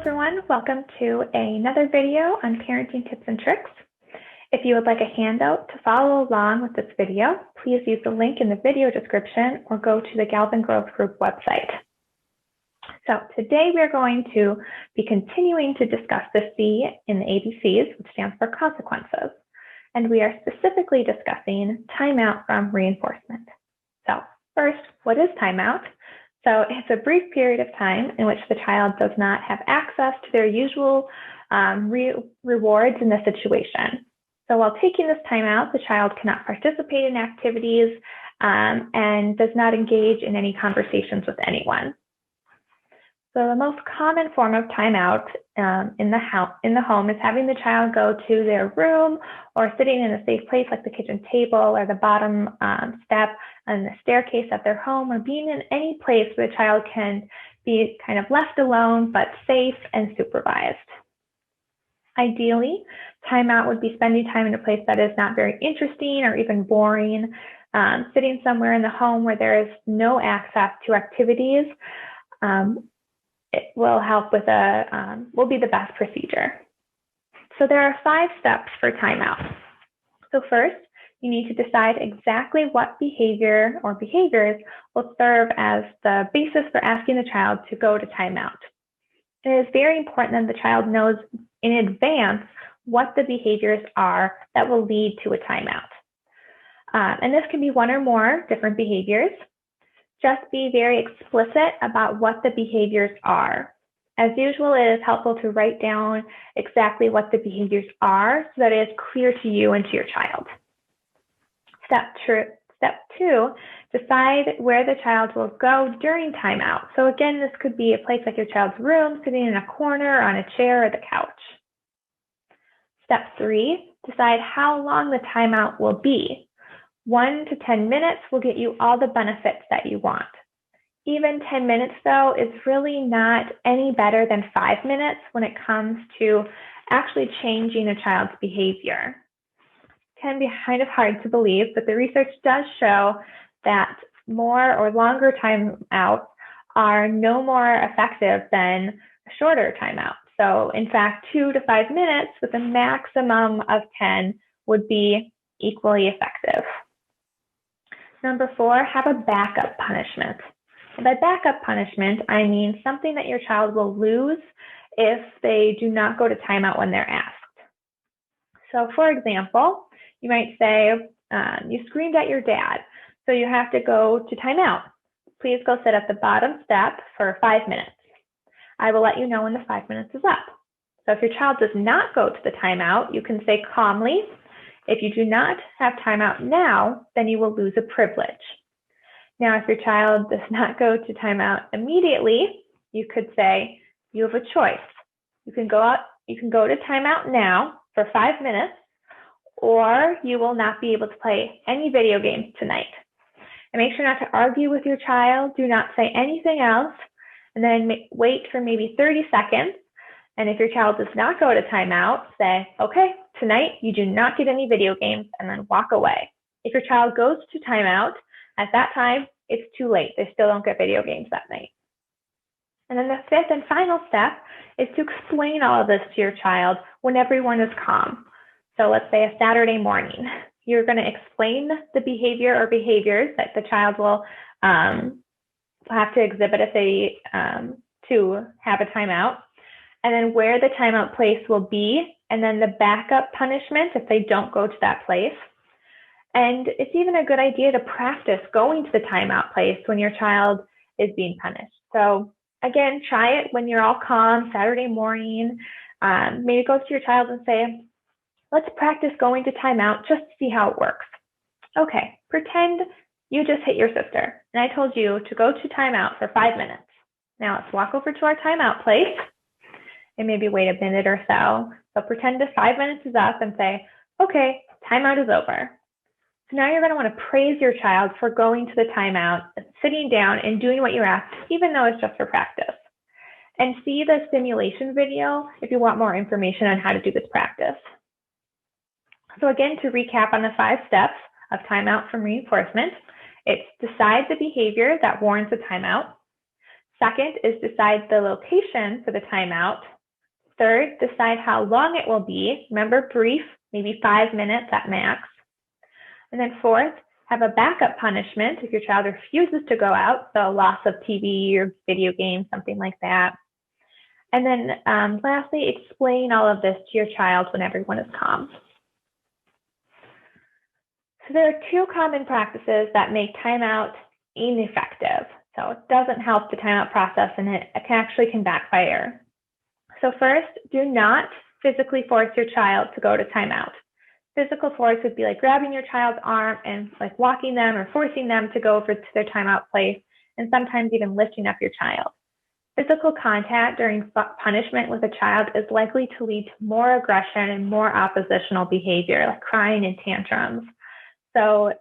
everyone, welcome to another video on parenting tips and tricks. If you would like a handout to follow along with this video, please use the link in the video description or go to the Galvin Grove Group website. So today we're going to be continuing to discuss the C in the ABCs, which stands for consequences. And we are specifically discussing timeout from reinforcement. So first, what is timeout? So it's a brief period of time in which the child does not have access to their usual rewards in the situation. So while taking this time out, the child cannot participate in activities and does not engage in any conversations with anyone. So the most common form of timeout in the home is having the child go to their room or sitting in a safe place like the kitchen table or the bottom step on the staircase at their home, or being in any place where the child can be kind of left alone but safe and supervised. Ideally, timeout would be spending time in a place that is not very interesting or even boring, sitting somewhere in the home where there is no access to activities. It will help with will be the best procedure. So there are 5 steps for timeout. So first, you need to decide exactly what behavior or behaviors will serve as the basis for asking the child to go to timeout. It is very important that the child knows in advance what the behaviors are that will lead to a timeout. And this can be one or more different behaviors. Just be very explicit about what the behaviors are. As usual, it is helpful to write down exactly what the behaviors are so that it is clear to you and to your child. Step 2, decide where the child will go during timeout. So again, this could be a place like your child's room, sitting in a corner, on a chair, or the couch. Step 3, decide how long the timeout will be. 1 to 10 minutes will get you all the benefits that you want. Even 10 minutes, though, is really not any better than 5 minutes when it comes to actually changing a child's behavior. It can be kind of hard to believe, but the research does show that more or longer timeouts are no more effective than a shorter timeout. So in fact, 2 to 5 minutes with a maximum of 10 would be equally effective. Number 4, have a backup punishment. And by backup punishment, I mean something that your child will lose if they do not go to timeout when they're asked. So for example, you might say, you screamed at your dad, so you have to go to timeout. Please go sit at the bottom step for 5 minutes. I will let you know when the 5 minutes is up. So if your child does not go to the timeout, you can say calmly, if you do not have timeout now, then you will lose a privilege. Now, if your child does not go to timeout immediately, you could say, you have a choice. You can go to timeout now for 5 minutes, or you will not be able to play any video games tonight. And make sure not to argue with your child. Do not say anything else, and then wait for maybe 30 seconds. And if your child does not go to timeout, say, okay, tonight you do not get any video games, and then walk away. If your child goes to timeout, at that time, it's too late. They still don't get video games that night. And then the 5th and final step is to explain all of this to your child when everyone is calm. So let's say a Saturday morning. You're going to explain the behavior or behaviors that the child will have to exhibit if they to have a timeout, and then where the timeout place will be, and then the backup punishment if they don't go to that place. And it's even a good idea to practice going to the timeout place when your child is being punished. So again, try it when you're all calm, Saturday morning. Maybe go to your child and say, let's practice going to timeout just to see how it works. Okay, pretend you just hit your sister, and I told you to go to timeout for 5 minutes. Now let's walk over to our timeout place and maybe wait a minute or so. So pretend the 5 minutes is up and say, okay, timeout is over. So now you're going to want to praise your child for going to the timeout, sitting down and doing what you're asked, even though it's just for practice. And see the simulation video if you want more information on how to do this practice. So again, to recap on the 5 steps of timeout from reinforcement, it's decide the behavior that warrants a timeout, Second is decide the location for the timeout. Third, decide how long it will be. Remember, brief, maybe 5 minutes at max. And then fourth, have a backup punishment if your child refuses to go out, so loss of TV or video games, something like that. And then lastly, explain all of this to your child when everyone is calm. So there are two common practices that make timeout ineffective. So it doesn't help the timeout process, and it can backfire. So first, do not physically force your child to go to timeout. Physical force would be like grabbing your child's arm and like walking them or forcing them to go over to their timeout place, and sometimes even lifting up your child. Physical contact during punishment with a child is likely to lead to more aggression and more oppositional behavior, like crying and tantrums. So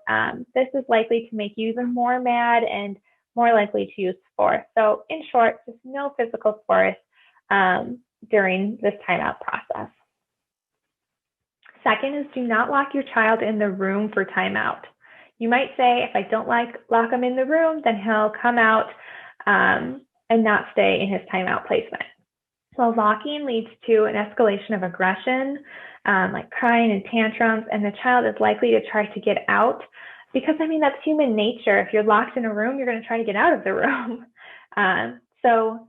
this is likely to make you even more mad and more likely to use force. So in short, just no physical force during this timeout process. Second is do not lock your child in the room for timeout. You might say, if I don't lock him in the room, then he'll come out and not stay in his timeout placement. So locking leads to an escalation of aggression, like crying and tantrums, and the child is likely to try to get out because, I mean, that's human nature. If you're locked in a room, you're going to try to get out of the room. So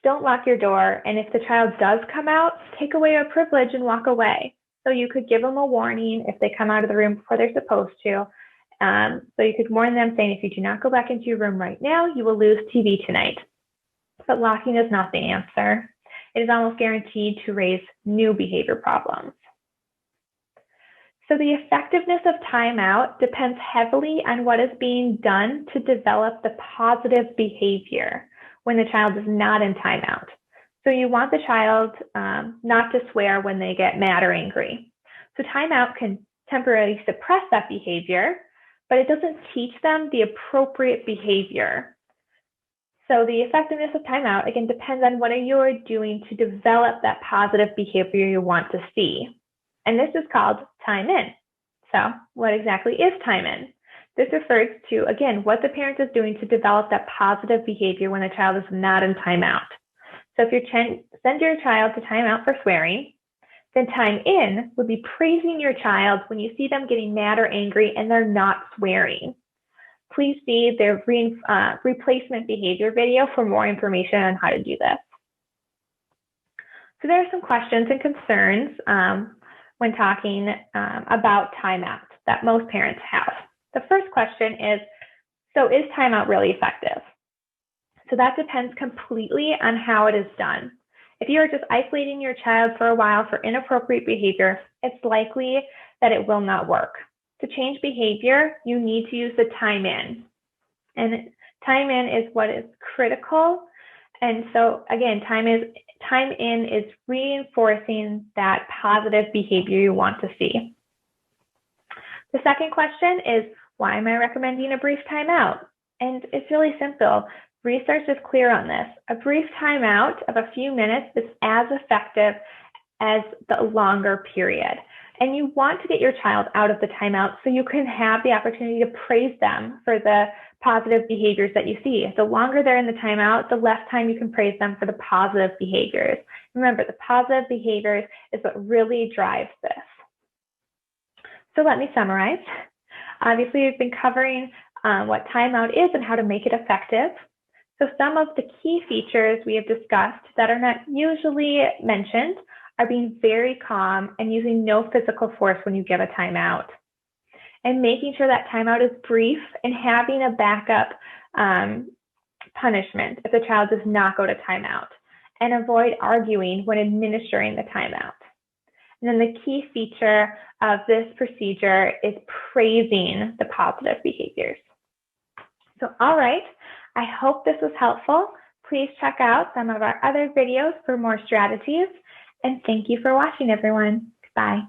don't lock your door, and if the child does come out, take away a privilege and walk away. So you could give them a warning if they come out of the room before they're supposed to. So you could warn them saying, if you do not go back into your room right now, you will lose TV tonight. But locking is not the answer. It is almost guaranteed to raise new behavior problems. So the effectiveness of timeout depends heavily on what is being done to develop the positive behavior when the child is not in timeout. So you want the child not to swear when they get mad or angry. So timeout can temporarily suppress that behavior, but it doesn't teach them the appropriate behavior. So the effectiveness of timeout, again, depends on what you're doing to develop that positive behavior you want to see. And this is called time in. So what exactly is time in? This refers to, again, what the parent is doing to develop that positive behavior when the child is not in timeout. So if you send your child to timeout for swearing, then time in would be praising your child when you see them getting mad or angry and they're not swearing. Please see their replacement behavior video for more information on how to do this. So there are some questions and concerns when talking about timeout that most parents have. The first question is, so is timeout really effective? So that depends completely on how it is done. If you are just isolating your child for a while for inappropriate behavior, it's likely that it will not work. To change behavior, you need to use the time in. And time in is what is critical. And so again, time in is reinforcing that positive behavior you want to see. The second question is, why am I recommending a brief timeout? And it's really simple. Research is clear on this. A brief timeout of a few minutes is as effective as the longer period. And you want to get your child out of the timeout so you can have the opportunity to praise them for the positive behaviors that you see. The longer they're in the timeout, the less time you can praise them for the positive behaviors. Remember, the positive behaviors is what really drives this. So let me summarize. Obviously, we've been covering what timeout is and how to make it effective. So some of the key features we have discussed that are not usually mentioned are being very calm and using no physical force when you give a timeout, and making sure that timeout is brief and having a backup punishment if the child does not go to timeout, and avoid arguing when administering the timeout. And then the key feature of this procedure is praising the positive behaviors. So, all right, I hope this was helpful. Please check out some of our other videos for more strategies. And thank you for watching, everyone. Bye.